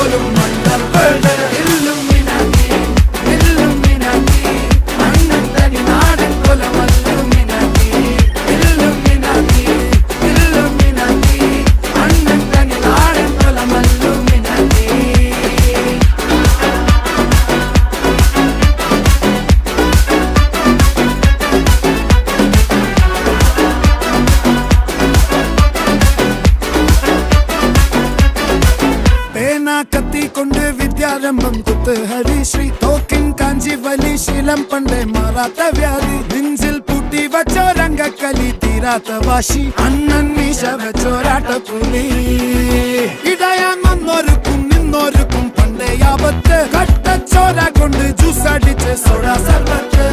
പോലും മണ്ടപ്പേട് Illuminati Illuminati അണ്ണൻ തനി നാടൻ കൊലമല്ലുമിനാറ്റി ഇല്ലുമിനാറ്റി ഇല്ലുമിനാറ്റി അണ്ണൻ തനി നാടൻ കൊലമല്ലുമിനാറ്റി. കത്തി കൊണ്ട് വിദ്യാരംഭം കുത്ത് ഹരിശ്രീ തോക്കിൻ കാഞ്ചി വലി ശീലം പണ്ടേ മാറാത്ത വ്യാധി നെഞ്ചിൽ പൂട്ടി വച്ചോരംഗക്കലി തീരാത്ത വാശി അണ്ണൻ മീശ വെച്ചോരാട്ട പുലി ഇടയാൻ വന്നോർക്കും നിന്നോർക്കും പണ്ടേ ആപത്ത് കട്ടച്ചോര കൊണ്ട് ജ്യൂസ് അടിച്ച് സോഡ സർബത്ത്